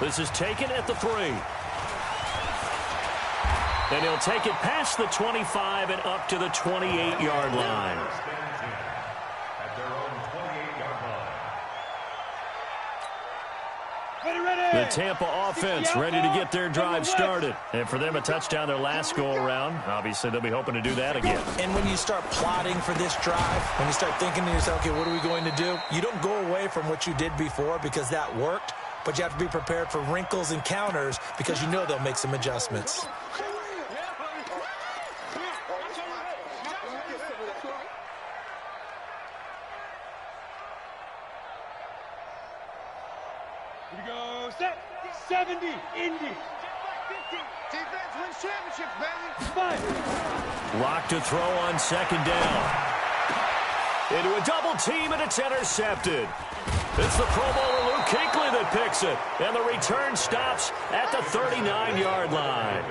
This is taken at the 3. And he'll take it past the 25 and up to the 28-yard line. The Tampa offense ready to get their drive started. And for them, a touchdown their last go-around. Obviously, they'll be hoping to do that again. And when you start plotting for this drive, when you start thinking to yourself, okay, what are we going to do? You don't go away from what you did before because that worked, but you have to be prepared for wrinkles and counters because you know they'll make some adjustments. Here we go, set, 70, Indy. Defense wins championships, baby. 5. Lock to throw on second down. Into a double team, and it's intercepted. It's the Pro Bowler Luke Kuechly that picks it. And the return stops at the 39-yard line.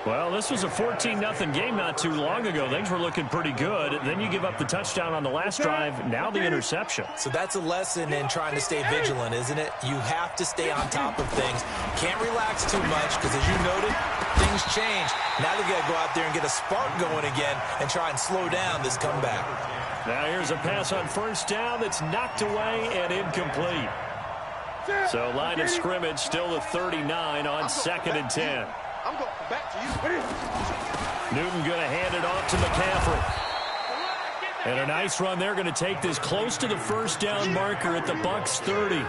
Well, this was a 14-0 game not too long ago. Things were looking pretty good. Then you give up the touchdown on the last drive. Now the interception. So that's a lesson in trying to stay vigilant, isn't it? You have to stay on top of things. Can't relax too much because, as you noted, things change. Now they got to go out there and get a spark going again and try and slow down this comeback. Now here's a pass on first down that's knocked away and incomplete. So line of scrimmage still the 39 on 2nd and 10. I'm going back to you. Newton going to hand it off to McCaffrey. And a nice run there, going to take this close to the first down marker at the Bucs 30.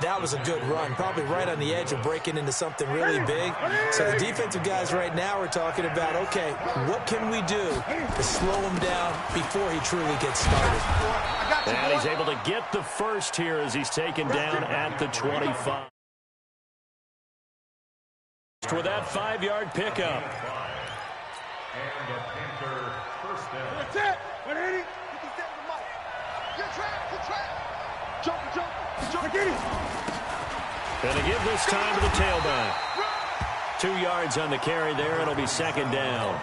That was a good run, probably right on the edge of breaking into something really big. So the defensive guys right now are talking about, okay, what can we do to slow him down before he truly gets started? And he's able to get the first here as he's taken down at the 25. With that 5-yard pickup. And the Panther first down. That's it. 180. You're trapped. Jump. Going to give this time to the tailback. 2 yards on the carry there. It'll be second down.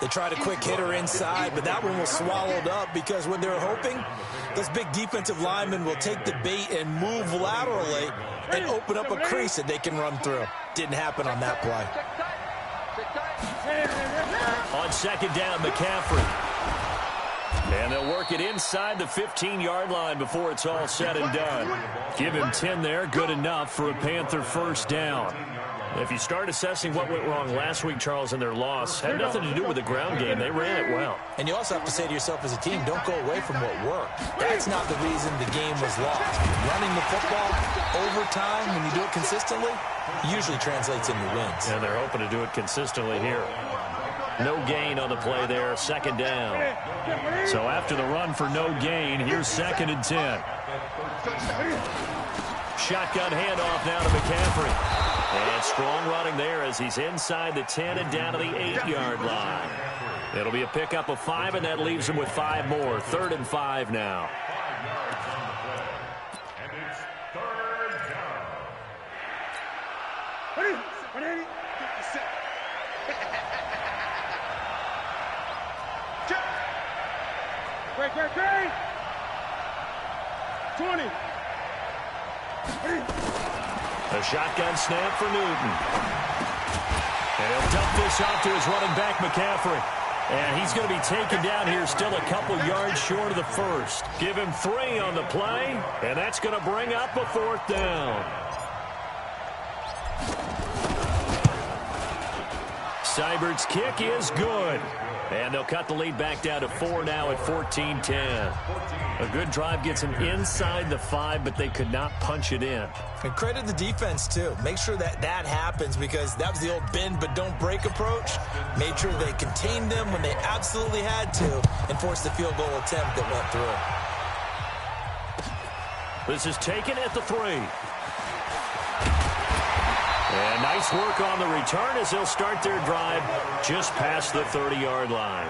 They tried a quick hitter inside, but that one was swallowed up because when they're hoping, those big defensive linemen will take the bait and move laterally and open up a crease that they can run through. Didn't happen on that play. On second down, McCaffrey. And they'll work it inside the 15-yard line before it's all said and done. Give him 10 there, good enough for a Panther first down. If you start assessing what went wrong last week, Charles, in their loss, had nothing to do with the ground game. They ran it well. And you also have to say to yourself as a team, don't go away from what worked. That's not the reason the game was lost. Running the football over time, when you do it consistently, usually translates into wins. And they're hoping to do it consistently here. No gain on the play there, second down. So after the run for no gain, here's 2nd and 10. Shotgun handoff now to McCaffrey. And strong running there as he's inside the 10 and down to the 8-yard line. It'll be a pickup of 5, and that leaves him with 5 more. 3rd and 5 now. And it's 3rd down. 180. Great. 20. A shotgun snap for Newton. And he'll dump this off to his running back, McCaffrey. And he's going to be taken down here still a couple yards short of the first. Give him 3 on the play, and that's going to bring up a 4th down. Seibert's kick is good. And they'll cut the lead back down to 4 now at 14-10. A good drive gets them inside the 5, but they could not punch it in. And credit the defense, too. Make sure that happens because that was the old bend but don't break approach. Made sure they contained them when they absolutely had to and forced the field goal attempt that went through. This is taken at the 3. And nice work on the return as they'll start their drive just past the 30-yard line.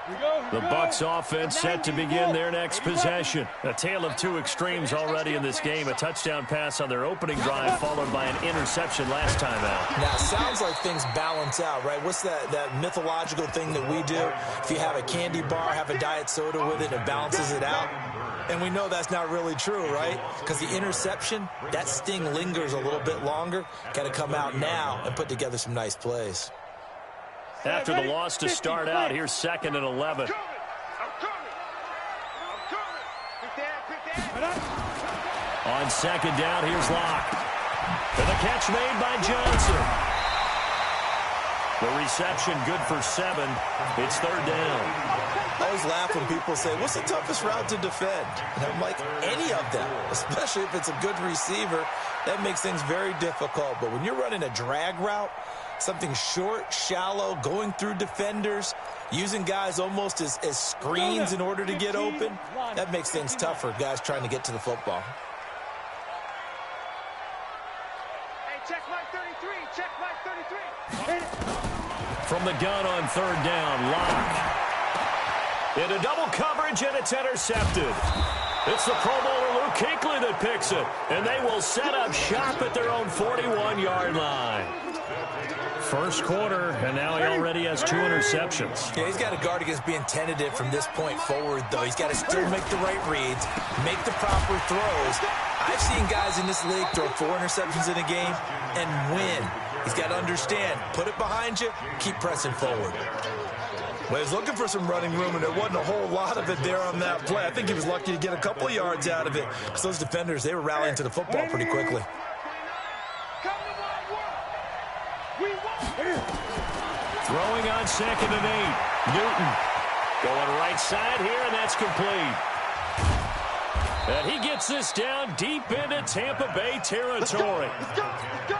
The Bucs offense set to begin their next possession. A tale of two extremes already in this game. A touchdown pass on their opening drive followed by an interception last time out. Now, it sounds like things balance out, right? What's that mythological thing that we do? If you have a candy bar, have a diet soda with it, it balances it out. And we know that's not really true, right? Because the interception, that sting lingers a little bit longer. Got to come out now and put together some nice plays. After the loss to start out, here's 2nd and 11. On 2nd down, here's Locke. And the catch made by Johnson. The reception good for 7. It's 3rd down. I always laugh when people say, what's the toughest route to defend? And I'm like, any of them, especially if it's a good receiver. That makes things very difficult. But when you're running a drag route, something short, shallow, going through defenders, using guys almost as screens in order to get open, that makes things tough for guys trying to get to the football. Hey, check my 33. Check my 33. From the gun on 3rd down, Locke. Into double coverage, and it's intercepted. It's the Pro Bowler Luke Kuechly that picks it, and they will set up shop at their own 41-yard line. First quarter, and now he already has 2 interceptions. Yeah, he's got to guard against being tentative from this point forward, though. He's got to still make the right reads, make the proper throws. I've seen guys in this league throw 4 interceptions in a game and win. He's got to understand, put it behind you, keep pressing forward. Well, he was looking for some running room, and there wasn't a whole lot of it there on that play. I think he was lucky to get a couple of yards out of it because those defenders, they were rallying to the football pretty quickly. Throwing on 2nd and 8. Newton going right side here, and that's complete. And he gets this down deep into Tampa Bay territory.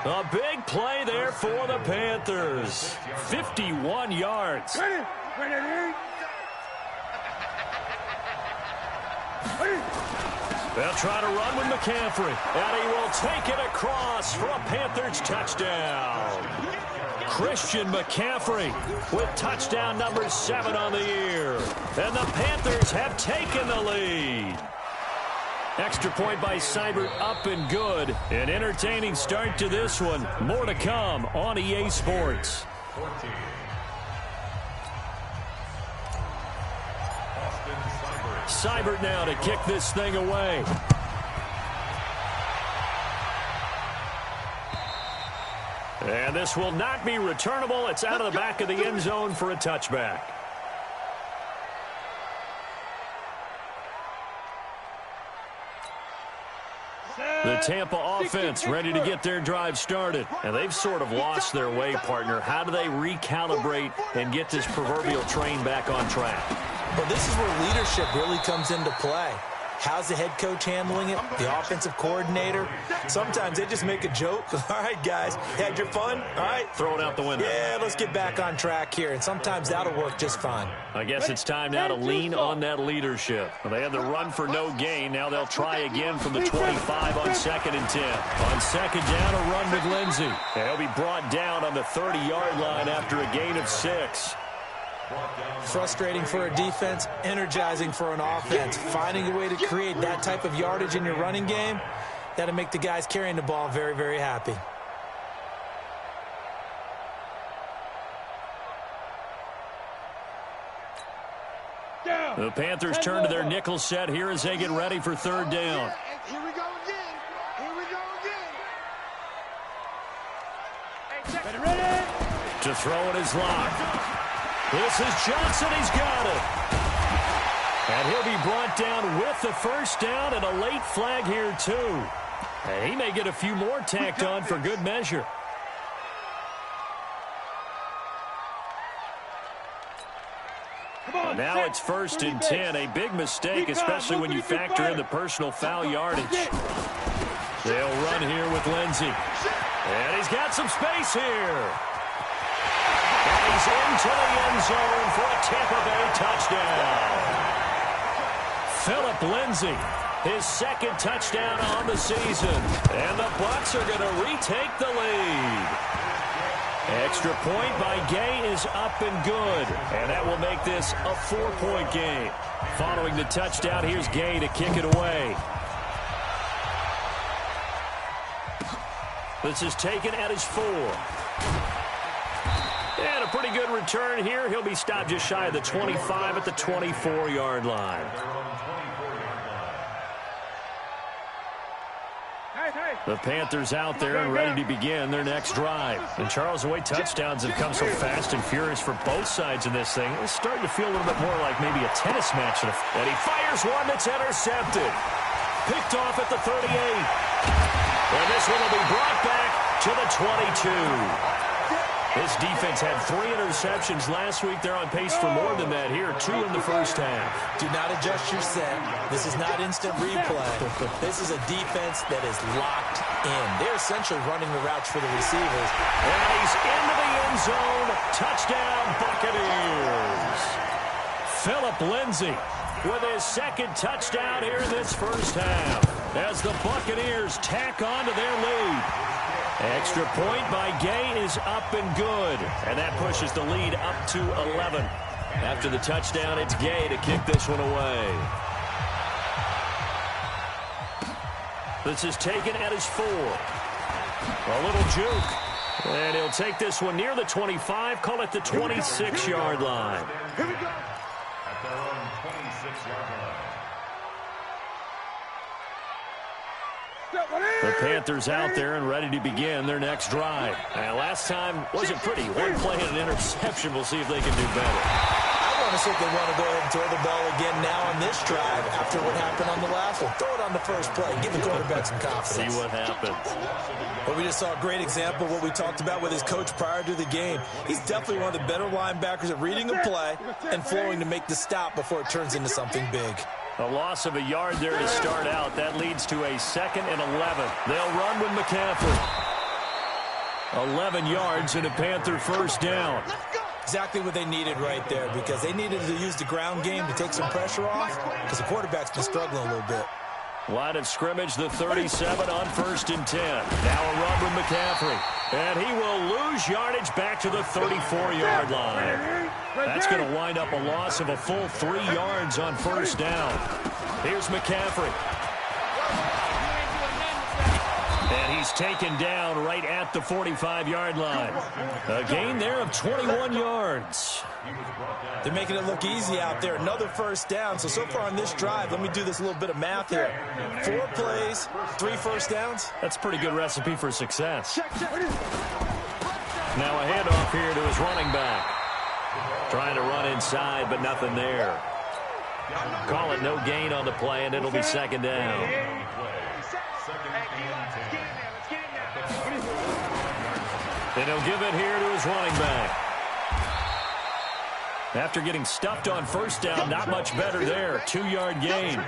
A big play there for the Panthers. 51 yards. They'll try to run with McCaffrey, and he will take it across for a Panthers touchdown. Christian McCaffrey with touchdown number 7 on the year. And the Panthers have taken the lead. Extra point by Seibert, up and good. An entertaining start to this one. More to come on EA Sports. 14. Seibert now to kick this thing away. And this will not be returnable. It's out of the back of the end zone for a touchback. The Tampa offense ready to get their drive started. And they've sort of lost their way, partner. How do they recalibrate and get this proverbial train back on track? Well, this is where leadership really comes into play. How's the head coach handling it? The offensive coordinator? Sometimes they just make a joke. All right, guys, had your fun? All right. Throw it out the window. Yeah, let's get back on track here. And sometimes that'll work just fine. I guess it's time now to lean on that leadership. Well, they had the run for no gain. Now they'll try again from the 25 on 2nd and 10. On 2nd down, a run with Lindsey. And he'll be brought down on the 30-yard line after a gain of 6. Frustrating for a defense, energizing for an offense. Finding a way to create that type of yardage in your running game, that'll make the guys carrying the ball very, very happy. The Panthers turn to their nickel set here as they get ready for 3rd down. Here we go again. Here we go again. Ready? To throw it is Locke. This is Johnson. He's got it. And he'll be brought down with the first down and a late flag here, too. And he may get a few more tacked on for good measure. Now it's 1st and 10. A big mistake, especially when you factor in the personal foul yardage. They'll run here with Lindsey. And he's got some space here. And he's into the end zone for a Tampa Bay touchdown. Phillip Lindsey, his 2nd touchdown on the season. And the Bucs are going to retake the lead. Extra point by Gay is up and good. And that will make this a 4-point game. Following the touchdown, here's Gay to kick it away. This is taken at his 4. And a pretty good return here. He'll be stopped just shy of the 25 at the 24-yard line. The Panthers out there and ready to begin their next drive. And Charles, the way touchdowns have come so fast and furious for both sides in this thing, it's starting to feel a little bit more like maybe a tennis match. And he fires one that's intercepted. Picked off at the 38. And this one will be brought back to the 22. This defense had 3 interceptions last week. They're on pace for more than that here. 2 in the first half. Do not adjust your set. This is not instant replay. This is a defense that is locked in. They're essentially running the routes for the receivers. And he's into the end zone. Touchdown, Buccaneers. Phillip Lindsay with his second touchdown here in this first half as the Buccaneers tack on to their lead. Extra point by Gay is up and good. And that pushes the lead up to 11. After the touchdown, it's Gay to kick this one away. This is taken at his 4. A little juke. And he'll take this one near the 25, call it the 26-yard line. Here we go. At their own 26-yard line. The Panthers out there and ready to begin their next drive. And last time wasn't pretty. One play and an interception. We'll see if they can do better. I want to see if they want to go ahead and throw the ball again now on this drive after what happened on the last one. Throw it on the first play. Give the quarterback some confidence. See what happens. Well, we just saw a great example of what we talked about with his coach prior to the game. He's definitely one of the better linebackers at reading a play and flowing to make the stop before it turns into something big. A loss of a yard there to start out. That leads to a 2nd and 11. They'll run with McCaffrey. 11 yards and a Panther first down. Exactly what they needed right there, because they needed to use the ground game to take some pressure off, because the quarterback's been struggling a little bit. Line of scrimmage, the 37 on 1st and 10. Now a run with McCaffrey. And he will lose yardage back to the 34-yard line. That's going to wind up a loss of a full 3 yards on first down. Here's McCaffrey. And he's taken down right at the 45-yard line. A gain there of 21 yards. They're making it look easy out there. Another first down. So far on this drive, let me do this little bit of math here. 4 plays, 3 first downs. That's a pretty good recipe for success. Now a handoff here to his running back. Trying to run inside, but nothing there. Call it no gain on the play, and it'll be 2nd down. And he'll give it here to his running back. After getting stuffed on first down, not much better there. 2-yard gain.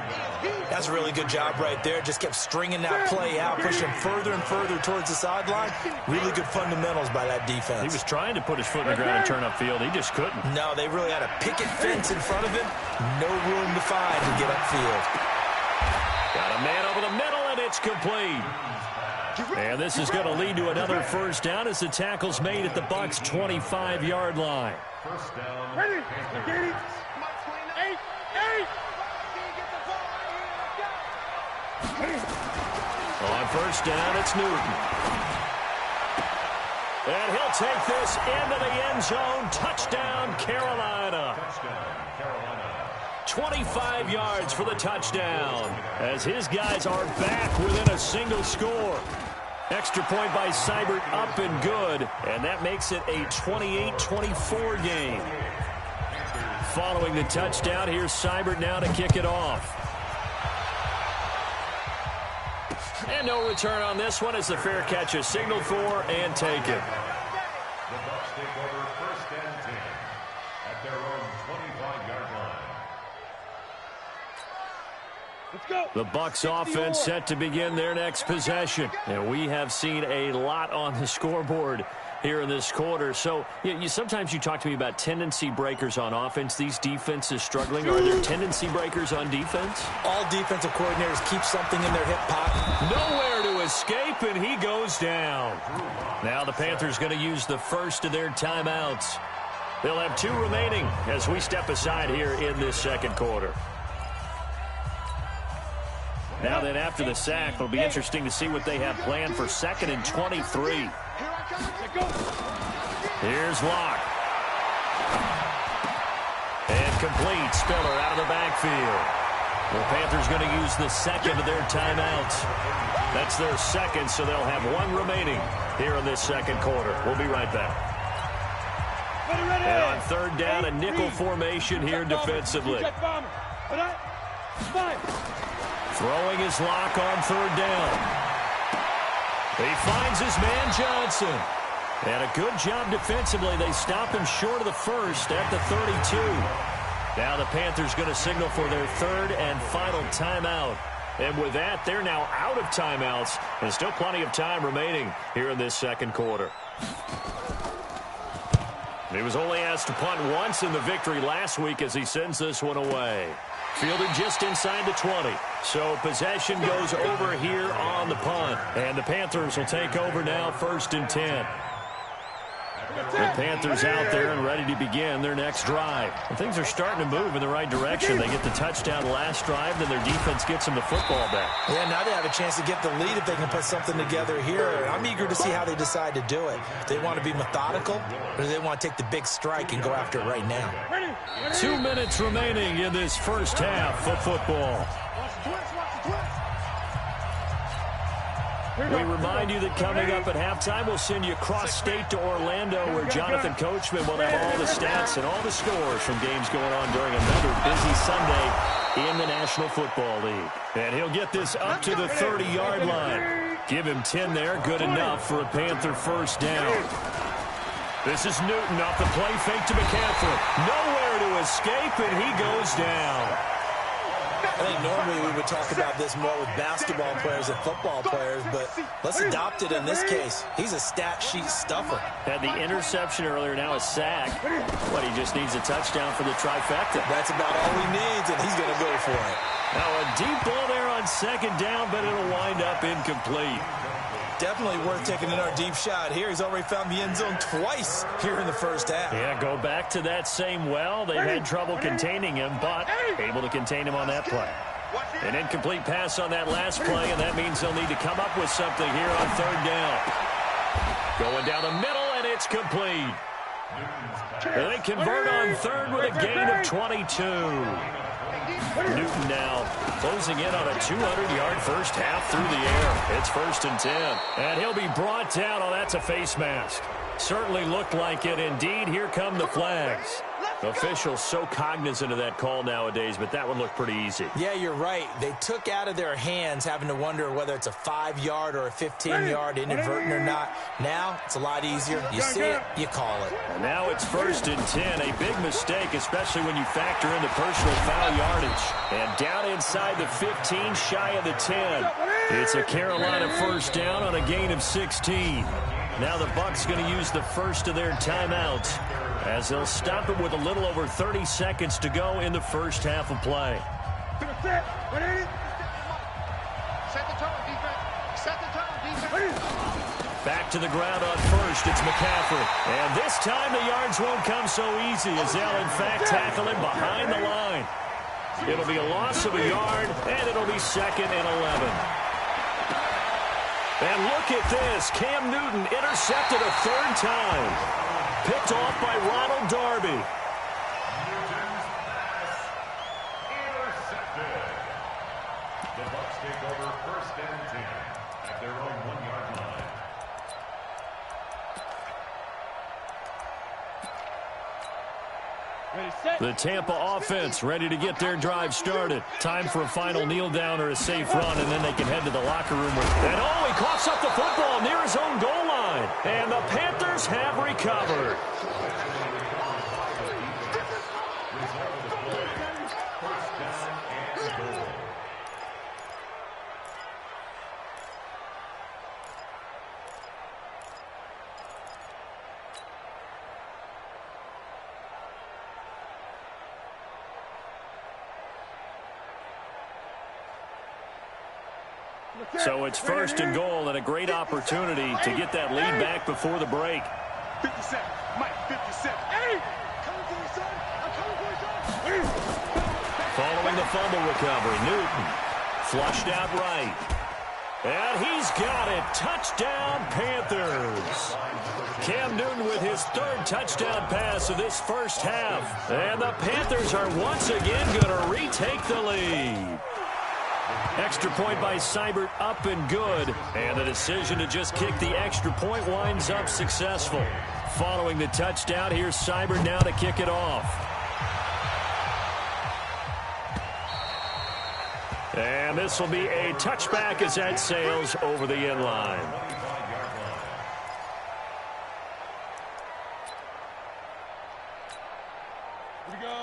That's a really good job right there. Just kept stringing that play out, pushing further and further towards the sideline. Really good fundamentals by that defense. He was trying to put his foot in the ground and turn upfield. He just couldn't. No, they really had a picket fence in front of him. No room to find to get upfield. Got a man over the middle, and it's complete. And this is going to lead to another first down as the tackle's made at the Bucs' 25-yard line. First down. Ready? Eight. On first down, it's Newton. And he'll take this into the end zone. Touchdown, Carolina. 25 yards for the touchdown as his guys are back within a single score. Extra point by Seibert, up and good, and that makes it a 28-24 game. Following the touchdown, here's Seibert now to kick it off. And no return on this one as the fair catch is signaled for and taken. The Bucs take over 1st and 10 at their own 25-yard line. Let's go. The Bucs offense set to begin their next possession. And we have seen a lot on the scoreboard here in this quarter. So sometimes you talk to me about tendency breakers on offense. These defenses struggling. Are there tendency breakers on defense? All defensive coordinators keep something in their hip pocket. Nowhere to escape, and he goes down. Now the Panthers going to use the first of their timeouts. They'll have 2 remaining as we step aside here in this second quarter. Now then, after the sack, it'll be interesting to see what they have planned for 2nd and 23. Here's Locke. And complete. Spiller out of the backfield. The Panthers going to use the second of their timeouts. That's their second, so they'll have 1 remaining here in this second quarter. We'll be right back. And on 3rd down, a nickel formation here defensively. Throwing his Locke on 3rd down. He finds his man Johnson. And a good job defensively. They stop him short of the first at the 32. Now the Panthers going to signal for their 3rd and final timeout. And with that, they're now out of timeouts. And still plenty of time remaining here in this second quarter. He was only asked to punt once in the victory last week as he sends this one away. Fielded just inside the 20. So possession goes over here on the punt. And the Panthers will take over now 1st and 10. The Panthers out there and ready to begin their next drive. And things are starting to move in the right direction. They get the touchdown last drive, then their defense gets them the football back. Yeah, now they have a chance to get the lead if they can put something together here. I'm eager to see how they decide to do it. Do they want to be methodical, or do they want to take the big strike and go after it right now? 2 minutes remaining in this first half of football. We remind you that coming up at halftime, we'll send you cross-state to Orlando, where Jonathan Coachman will have all the stats and all the scores from games going on during another busy Sunday in the National Football League. And he'll get this up to the 30-yard line. Give him 10 there, good enough for a Panther first down. This is Newton off the play fake to McCaffrey. Nowhere to escape, and he goes down. I think normally we would talk about this more with basketball players and football players, but let's adopt it in this case. He's a stat sheet stuffer. Had the interception earlier, now a sack. What, he just needs a touchdown for the trifecta. That's about all he needs, and he's going to go for it. Now a deep ball there on 2nd down, but it'll wind up incomplete. Definitely worth taking another deep shot here. He's already found the end zone twice here in the first half. Yeah, go back to that same well. They had trouble containing him, but able to contain him on that play. An incomplete pass on that last play, and that means they'll need to come up with something here on 3rd down. Going down the middle, and it's complete. They convert on 3rd with a gain of 22. Newton now closing in on a 200-yard first half through the air. It's 1st and 10. And he'll be brought down. Oh, that's a face mask. Certainly looked like it. Indeed, here come the flags. Officials so cognizant of that call nowadays, but that one looked pretty easy. Yeah, you're right. They took out of their hands having to wonder whether it's a 5-yard or a 15-yard inadvertent or not. Now, it's a lot easier. You see it, you call it. And now it's 1st and 10. A big mistake, especially when you factor in the personal foul yardage. And down inside the 15, shy of the 10. It's a Carolina first down on a gain of 16. Now the Bucs going to use the first of their timeouts, as they'll stop it with a little over 30 seconds to go in the first half of play. Set the tone, defense. Set the tone, defense. Back to the ground on 1st. It's McCaffrey. And this time the yards won't come so easy, as they'll in fact tackle him behind the line. It'll be a loss of a yard, and it'll be 2nd and 11. And look at this. Cam Newton intercepted a 3rd time. Picked off by Ronald Darby. Newton's pass intercepted. The Bucs take over 1st and 10 at their own 1-yard line. The Tampa offense ready to get their drive started. Time for a final kneel down or a safe run, and then they can head to the locker room. And oh, he coughs up the football near his own goal line. And the Panthers have recovered. So it's first and goal and a great opportunity to get that lead back before the break. 57, Mike, 57. Hey! Coming for you, son. I'm coming for you, son. Following the fumble recovery, Newton flushed out right. And he's got it. Touchdown, Panthers. Cam Newton with his third touchdown pass of this first half. And the Panthers are once again going to retake the lead. Extra point by Seibert up and good. And the decision to just kick the extra point winds up successful. Following the touchdown, here's Seibert now to kick it off. And this will be a touchback as that sails over the end line.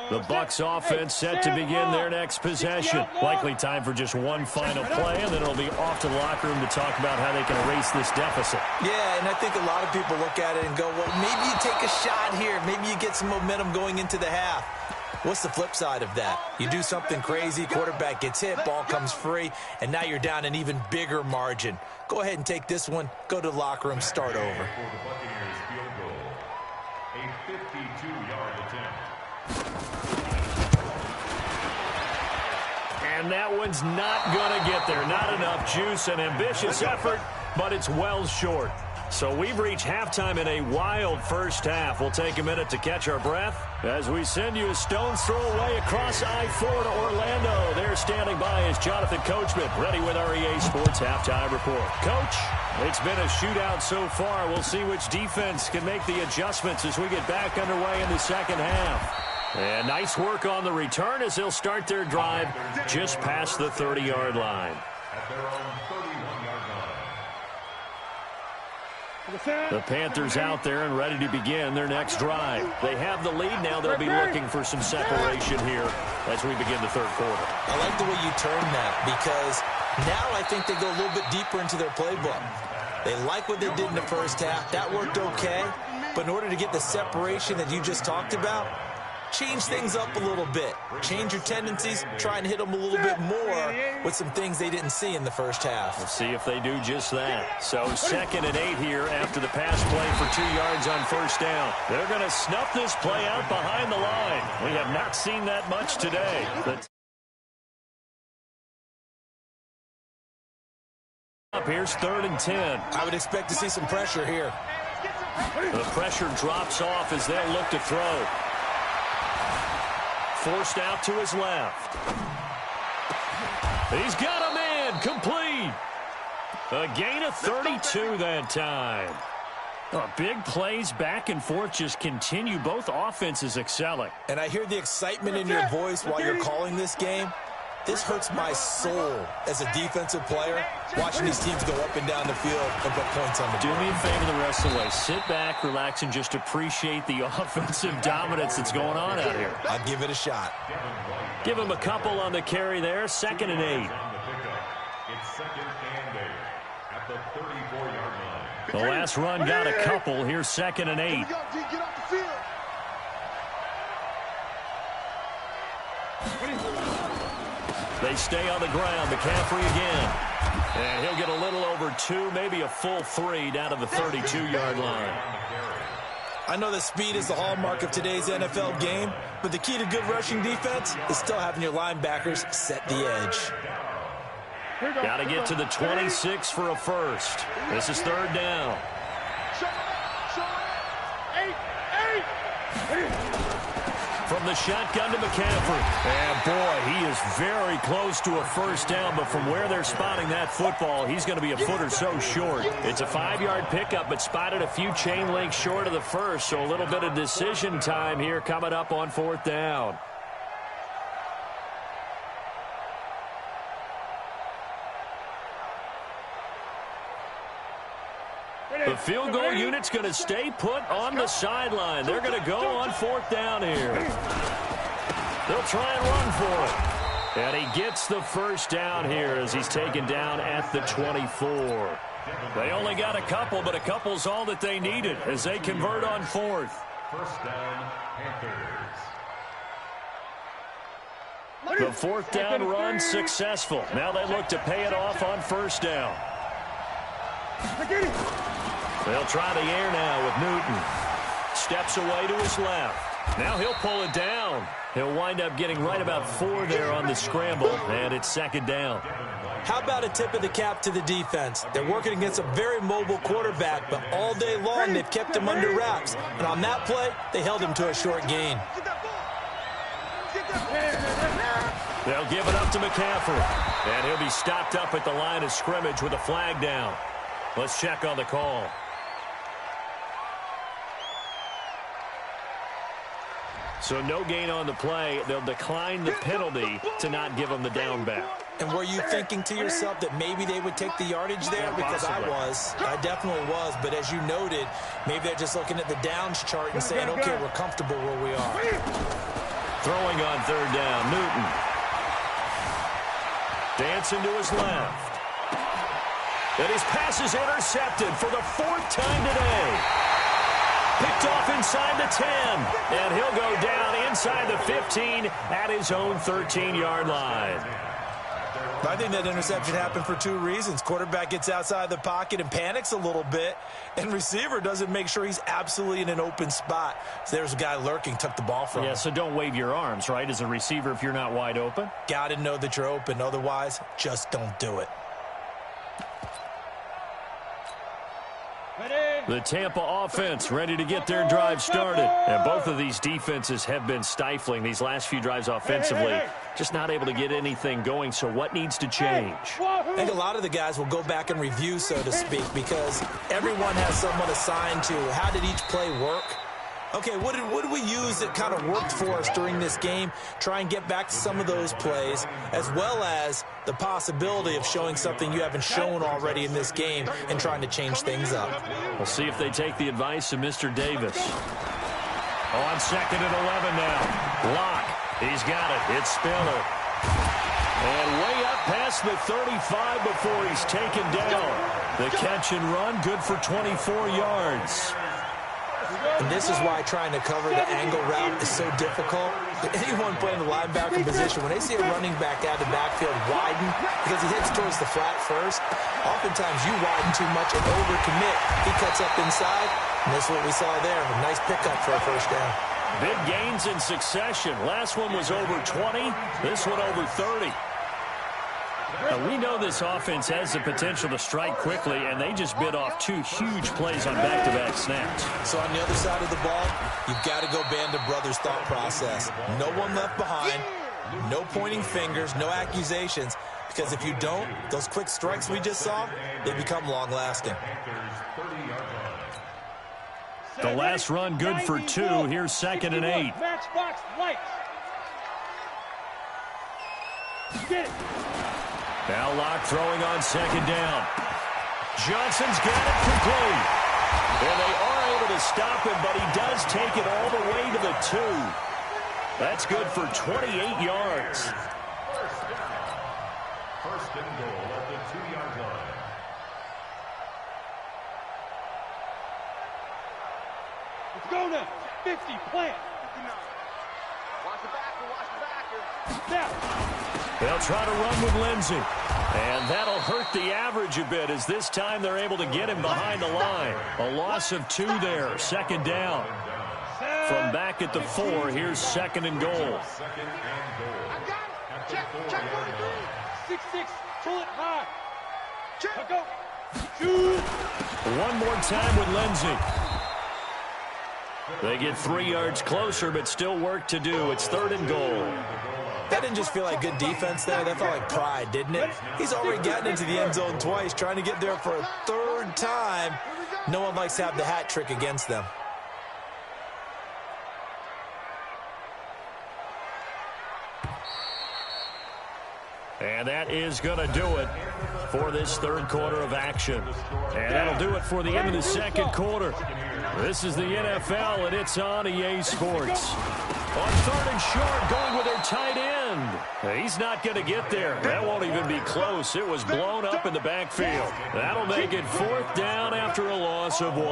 The Bucs offense set to begin their next possession. Likely time for just one final play, and then it'll be off to the locker room to talk about how they can erase this deficit. Yeah, and I think a lot of people look at it and go, well, maybe you take a shot here. Maybe you get some momentum going into the half. What's the flip side of that? You do something crazy, quarterback gets hit, ball comes free, and now you're down an even bigger margin. Go ahead and take this one, go to the locker room, start over. For the Buccaneers field goal, a 52-yard attempt. And that one's not going to get there. Not enough juice, an ambitious effort, but it's well short. So we've reached halftime in a wild first half. We'll take a minute to catch our breath as we send you a stone's throw away across I-4 to Orlando. There standing by is Jonathan Coachman, ready with our EA Sports Halftime Report. Coach, it's been a shootout so far. We'll see which defense can make the adjustments as we get back underway in the second half. And nice work on the return as they'll start their drive just past the 30-yard line. At their own 31-yard line. The Panthers out there and ready to begin their next drive. They have the lead now. They'll be looking for some separation here as we begin the third quarter. I like the way you turn that because now I think they go a little bit deeper into their playbook. They like what they did in the first half. That worked okay. But in order to get the separation that you just talked about, change things up a little bit. Change your tendencies. Try and hit them a little bit more with some things they didn't see in the first half. We'll see if they do just that. So 2nd and 8 here after the pass play for 2 yards on first down. They're going to snuff this play out behind the line. We have not seen that much today. Up here's 3rd and 10. I would expect to see some pressure here. The pressure drops off as they'll look to throw. Forced out to his left. He's got a man, complete. A gain of 32 that time. Big plays back and forth just continue. Both offenses excelling. And I hear the excitement in your voice while you're calling this game. This hurts my soul as a defensive player, watching these teams go up and down the field and put points on the board. Do me a favor the rest of the way. Sit back, relax, and just appreciate the offensive dominance that's going on out here. I'll give it a shot. Give him a couple on the carry there. 2nd and 8. It's 2nd and 8 at the 34-yard line. The last run got a couple. Here's 2nd and 8. Get off the field. They stay on the ground. McCaffrey again. And he'll get a little over 2, maybe a full 3 down to the 32-yard line. I know that speed is the hallmark of today's NFL game, but the key to good rushing defense is still having your linebackers set the edge. Got to get to the 26 for a first. This is 3rd down. From the shotgun to McCaffrey. And, boy, he is very close to a first down, but from where they're spotting that football, he's going to be a foot or so short. It's a 5-yard pickup, but spotted a few chain links short of the first, so a little bit of decision time here coming up on 4th down. The field goal unit's going to stay put on the sideline. They're going to go on 4th down here. They'll try and run for it. And he gets the first down here as he's taken down at the 24. They only got a couple, but a couple's all that they needed as they convert on 4th. First down, Panthers. The fourth down run successful. Now they look to pay it off on first down. They'll try the air now with Newton. Steps away to his left. Now he'll pull it down. He'll wind up getting right about 4 there on the scramble, and it's second down. How about a tip of the cap to the defense? They're working against a very mobile quarterback, but all day long they've kept him under wraps. And on that play, they held him to a short gain. They'll give it up to McCaffrey, and he'll be stopped up at the line of scrimmage with a flag down. Let's check on the call. So no gain on the play. They'll decline the penalty to not give them the down back. And were you thinking to yourself that maybe they would take the yardage there? Because I definitely was. But as you noted, maybe they're just looking at the downs chart and saying, okay, we're comfortable where we are. Throwing on third down, Newton. Dancing to his left. And his pass is intercepted for the 4th time today. Picked off inside the 10. And he'll go down inside the 15 at his own 13-yard line. I think that interception happened for 2 reasons. Quarterback gets outside the pocket and panics a little bit, and receiver doesn't make sure he's absolutely in an open spot. So there's a guy lurking, took the ball from him. Yeah, so don't wave your arms, right, as a receiver if you're not wide open? Got to know that you're open. Otherwise, just don't do it. The Tampa offense ready to get their drive started. And both of these defenses have been stifling these last few drives offensively. Just not able to get anything going, so what needs to change? I think a lot of the guys will go back and review, so to speak, because everyone has someone assigned to how did each play work. Okay, what did we use that kind of worked for us during this game? Try and get back to some of those plays, as well as the possibility of showing something you haven't shown already in this game and trying to change things up. We'll see if they take the advice of Mr. Davis. On 2nd and 11 now. Locke, he's got it. It's Spiller. And way up past the 35 before he's taken down. The catch and run, good for 24 yards. And this is why trying to cover the angle route is so difficult. Anyone playing the linebacker position, when they see a running back out of the backfield widen, because he heads towards the flat first, oftentimes you widen too much and overcommit. He cuts up inside, and this is what we saw there. A nice pickup for a first down. Big gains in succession. Last one was over 20. This one over 30. Now, we know this offense has the potential to strike quickly, and they just bit off 2 huge plays on back-to-back snaps. So on the other side of the ball, you've got to go band of brothers thought process. No one left behind, no pointing fingers, no accusations, because if you don't, those quick strikes we just saw, they become long-lasting. The last run good for 2. Here's 2nd and 8. Matchbox lights. Get it. Now Locke throwing on 2nd down. Johnson's got it complete. And they are able to stop him, but he does take it all the way to the 2. That's good for 28 yards. First and goal at the 2-yard line. Let's go now. 50, plant. Watch the backer, watch the backer. Now. They'll try to run with Lindsey. And that'll hurt the average a bit as this time they're able to get him behind the line. A loss of 2 there. 2nd down. From back at the 4, here's 2nd and goal. Second and goal. I got it. Check 43. 6-6, pull it high. Check. Go. Shoot. One more time with Lindsey. They get 3 yards closer, but still work to do. It's 3rd and goal. That didn't just feel like good defense there. That felt like pride, didn't it? He's already gotten into the end zone twice, trying to get there for a 3rd time. No one likes to have the hat trick against them. And that is going to do it for this 3rd quarter of action. And that'll do it for the end of the 2nd quarter. This is the NFL, and it's on EA Sports. On 3rd and short, going with their tight end. He's not going to get there. That won't even be close. It was blown up in the backfield. That'll make it 4th down after a loss of 1.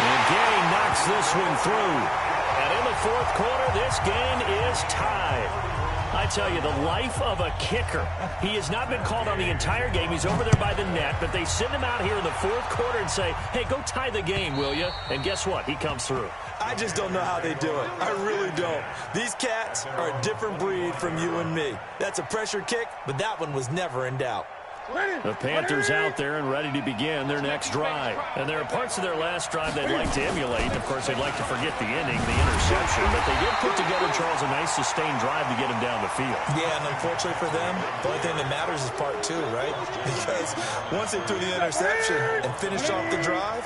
And Gay knocks gets this one through. And in the fourth quarter, this game is tied. I tell you, the life of a kicker. He has not been called on the entire game. He's over there by the net, but they send him out here in the fourth quarter and say, hey, go tie the game, will you? And guess what? He comes through. I just don't know how they do it. I really don't. These cats are a different breed from you and me. That's a pressure kick, but that one was never in doubt. The Panthers out there and ready to begin their next drive. And there are parts of their last drive they'd like to emulate. Of course, they'd like to forget the ending, the interception. But they did put together, Charles, a nice sustained drive to get him down the field. Yeah, and unfortunately for them, the only thing that matters is part two, right? Because once they threw the interception and finished off the drive,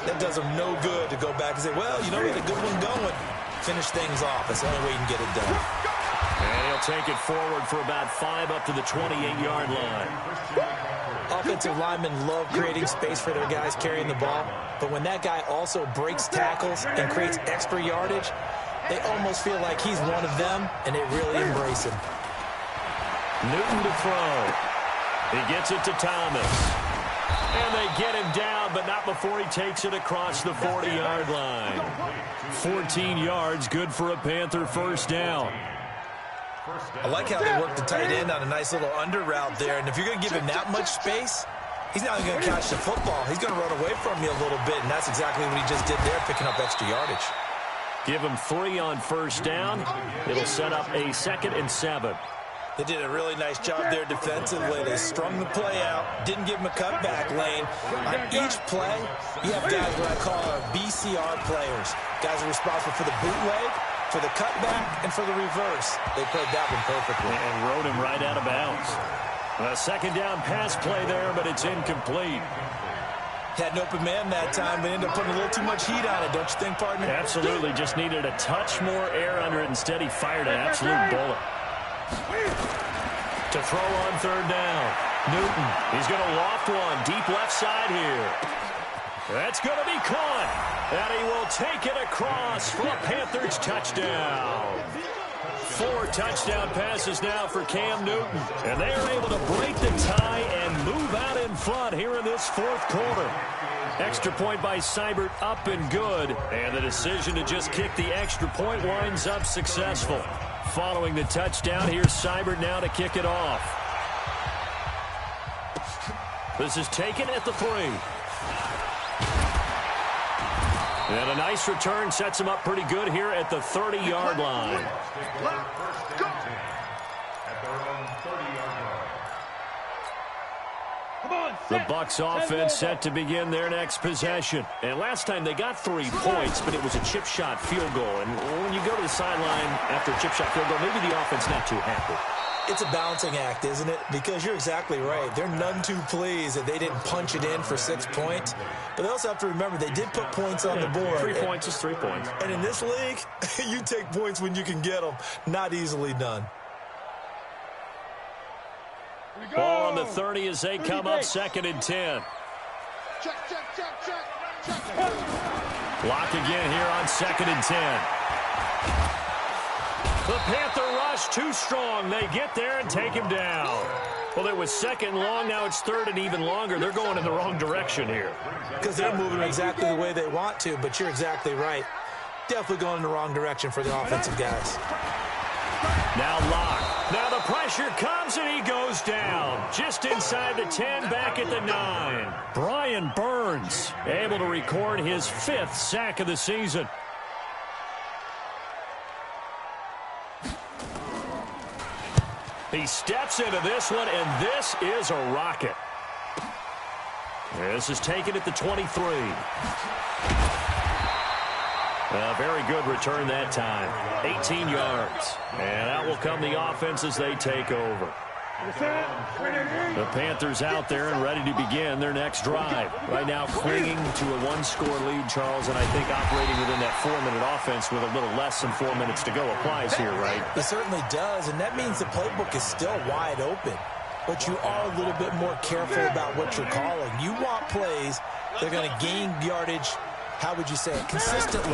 that does them no good to go back and say, well, you know, we had a good one going. Finish things off. That's the only way you can get it done. And he'll take it forward for about 5 up to the 28-yard line. Offensive linemen love creating space for their guys carrying the ball, but when that guy also breaks tackles and creates extra yardage, they almost feel like he's one of them, and they really embrace him. Newton to throw. He gets it to Thomas. And they get him down, but not before he takes it across the 40-yard line. 14 yards, good for a Panther first down. I like how they work the tight end on a nice little under route there. And if you're going to give him that much space, he's not even going to catch the football. He's going to run away from you a little bit, and that's exactly what he just did there, picking up extra yardage. Give him 3 on first down. It'll set up a 2nd and 7. They did a really nice job there defensively. They strung the play out, didn't give him a cutback lane. On each play, you have guys what I call our BCR players. Guys are responsible for the bootleg, for the cutback, and for the reverse. They played that one perfectly. And rode him right out of bounds. A 2nd down pass play there, but it's incomplete. Had an open man that time, but ended up putting a little too much heat on it, don't you think, partner? Absolutely. Just needed a touch more air under it. Instead, he fired an absolute bullet. To throw on 3rd down. Newton. He's going to loft one. Deep left side here. That's going to be caught. And he will take it across for a Panthers touchdown. 4 touchdown passes now for Cam Newton. And they are able to break the tie and move out in front here in this 4th quarter. Extra point by Seibert, up and good. And the decision to just kick the extra point winds up successful. Following the touchdown, here's Seibert now to kick it off. This is taken at the 3. And a nice return sets him up pretty good here at the 30-yard line. The Bucs offense set to begin their next possession. And last time they got 3 points, but it was a chip shot field goal. And when you go to the sideline after a chip shot field goal, maybe the offense not too happy. It's a balancing act, isn't it? Because you're exactly right. They're none too pleased that they didn't punch it in for 6 points. But they also have to remember they did put points on the board. 3 points is 3 points. And in this league, you take points when you can get them. Not easily done. Ball on the 30 as they come up 2nd and 10. Check. Lock again here on 2nd and 10. The Panther rush too strong. They get there and take him down. Well, it was 2nd long. Now it's 3rd and even longer. They're going in the wrong direction here. Because they're moving exactly the way they want to, but you're exactly right. Definitely going in the wrong direction for the offensive guys. Now Locke. Now the pressure comes and he goes down. Just inside the 10, back at the 9. Brian Burns able to record his 5th sack of the season. He steps into this one, and this is a rocket. This is taken at the 23. A very good return that time. 18 yards. And out will come the offense as they take over. The Panthers out there and ready to begin their next drive. Right now clinging to a 1-score lead, Charles, and I think operating within that 4-minute offense with a little less than 4 minutes to go applies here, right? It certainly does, and that means the playbook is still wide open. But you are a little bit more careful about what you're calling. You want plays that are going to gain yardage, how would you say it, consistently,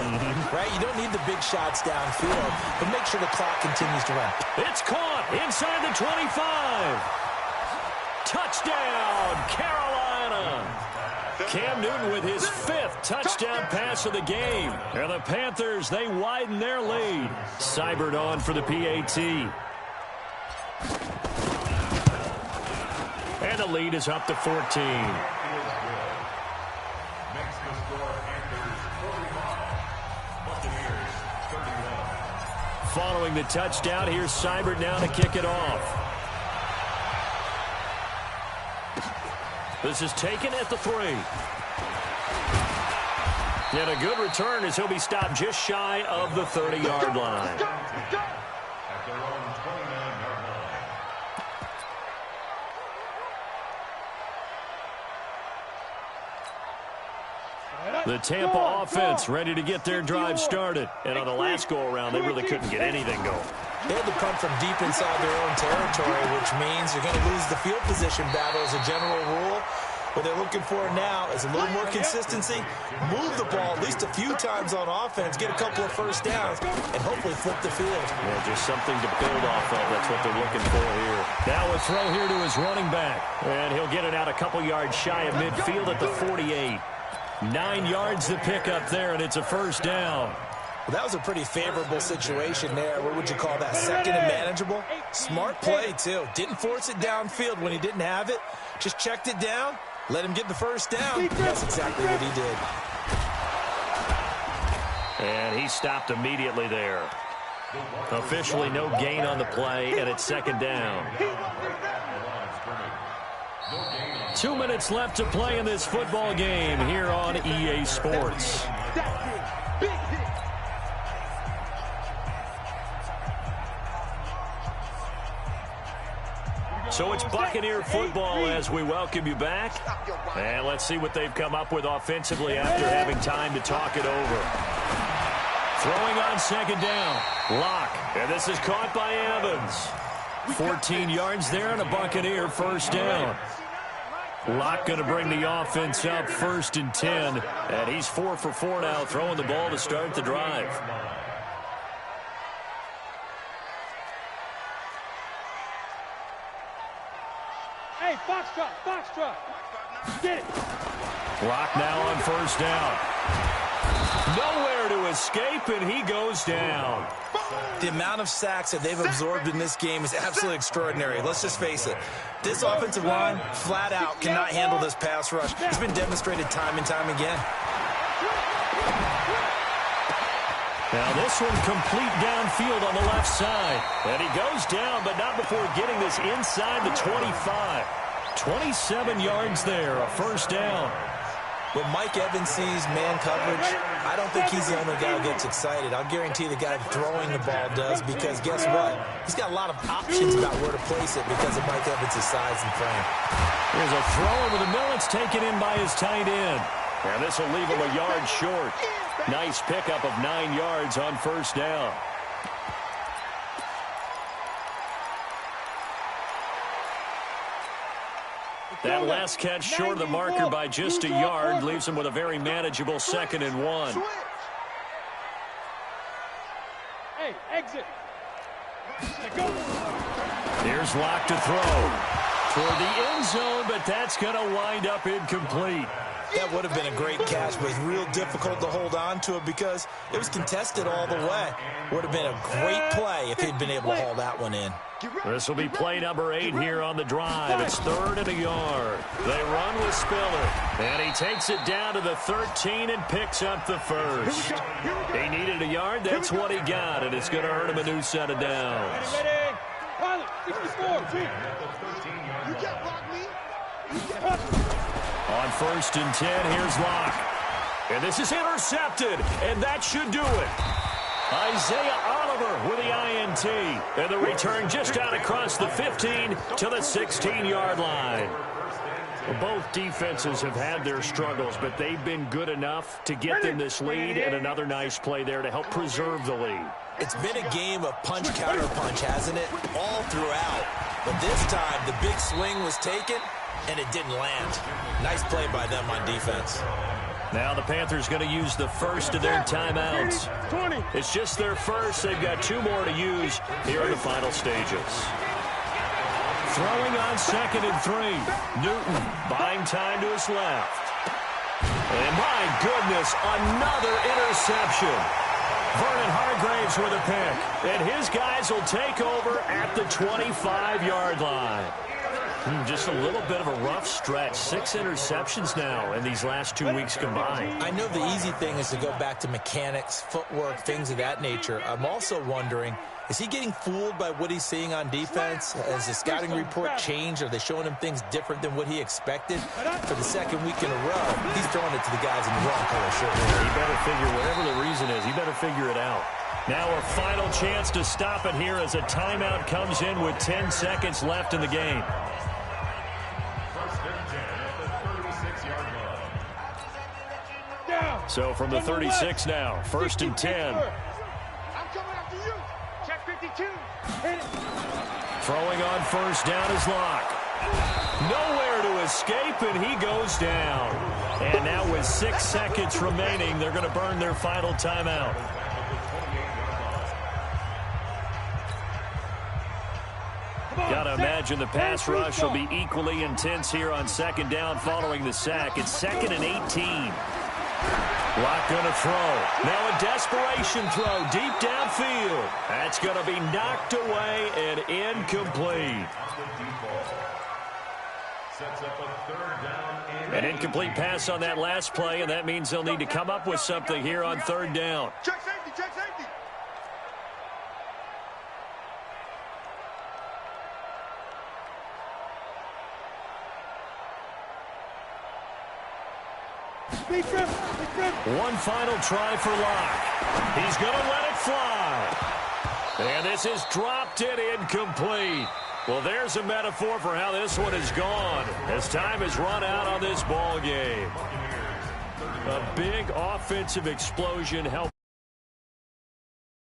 right? You don't need the big shots downfield, but make sure the clock continues to run. It's caught inside the 25. Touchdown, Carolina. Cam Newton with his 5th touchdown pass of the game. And the Panthers, they widen their lead. Seibert on for the PAT. And the lead is up to 14. Following the touchdown, here's Seibert now to kick it off. This is taken at the 3. And a good return as he'll be stopped just shy of the 30-yard line. The Tampa offense ready to get their drive started. And on the last go-around, they really couldn't get anything going. They had to punt from deep inside their own territory, which means you're going to lose the field position battle as a general rule. What they're looking for now is a little more consistency, move the ball at least a few times on offense, get a couple of first downs, and hopefully flip the field. Yeah, just something to build off of. That's what they're looking for here. Now a throw here to his running back. And he'll get it out a couple yards shy of midfield at the 48. 9 yards to pick up there, and it's a first down. Well, that was a pretty favorable situation there. What would you call that? Second and manageable? Smart play, too. Didn't force it downfield when he didn't have it. Just checked it down, let him get the first down. That's exactly what he did. And he stopped immediately there. Officially no gain on the play, and it's second down. 2 minutes left to play in this football game here on EA Sports. So it's Buccaneer football as we welcome you back. And let's see what they've come up with offensively after having time to talk it over. Throwing on second down. Locke. And this is caught by Evans. 14 yards there and a Buccaneer first down. Locke going to bring the offense up 1st and 10. And he's 4 for 4 now, throwing the ball to start the drive. Hey, box truck. Get it. Locke now on first down. Nowhere to escape, and he goes down. The amount of sacks that they've absorbed in this game is absolutely extraordinary. Let's just face it. This offensive line, flat out, cannot handle this pass rush. It's been demonstrated time and time again. Now this one complete downfield on the left side. And he goes down, but not before getting this inside the 25. 27 yards there, a first down. When Mike Evans sees man coverage, I don't think he's the only guy who gets excited. I'll guarantee the guy throwing the ball does, because guess what? He's got a lot of options about where to place it because of Mike Evans' size and frame. Here's a throw over the middle. It's taken in by his tight end. And this will leave him a yard short. Nice pickup of 9 yards on first down. That last catch short of the marker by just a yard leaves him with a very manageable 2nd and 1. Hey, exit. Here's Locke to throw toward the end zone, but that's going to wind up incomplete. That would have been a great catch, but it's real difficult to hold on to it because it was contested all the way. Would have been a great play if he'd been able to haul that one in. This will be play number 8 here on the drive. It's 3rd and a yard. They run with Spiller, and he takes it down to the 13 and picks up the first. He needed a yard. That's what he got, and it's going to earn him a new set of downs. Ready? Pilot, 64. You can't block me. On 1st and 10, here's Locke. And this is intercepted, and that should do it. Isaiah Oliver with the INT. And the return just out across the 15 to the 16-yard line. Both defenses have had their struggles, but they've been good enough to get them this lead, and another nice play there to help preserve the lead. It's been a game of punch-counter-punch, hasn't it? All throughout. But this time, the big swing was taken, and it didn't land. Nice play by them on defense. Now the Panthers going to use the first of their timeouts. It's just their first. They've got 2 more to use here in the final stages. Throwing on 2nd and 3. Newton buying time to his left. And my goodness, another interception. Vernon Hargraves with a pick. And his guys will take over at the 25-yard line. Just a little bit of a rough stretch. 6 interceptions now in these last 2 weeks combined. I know the easy thing is to go back to mechanics, footwork, things of that nature. I'm also wondering, is he getting fooled by what he's seeing on defense? Has the scouting report changed? Are they showing him things different than what he expected? For the second week in a row, he's throwing it to the guys in the wrong color shirt. He better figure, whatever the reason is, he better figure it out. Now a final chance to stop it here as a timeout comes in with 10 seconds left in the game. So from the 36 now, 1st and 10. I'm coming after you. Check 52. Throwing on first down is Locke. Nowhere to escape, and he goes down. And now with 6 seconds remaining, they're going to burn their final timeout. Got to imagine the pass rush will be equally intense here on 2nd down following the sack. It's 2nd and 18. Locke going to throw. Now a desperation throw deep downfield. That's going to be knocked away and incomplete. An incomplete pass on that last play, and that means they'll need to come up with something here on 3rd down. Check safety, check safety. One final try for Locke. He's going to let it fly. And this is dropped it incomplete. Well, there's a metaphor for how this one has gone as time has run out on this ball game. A big offensive explosion helped.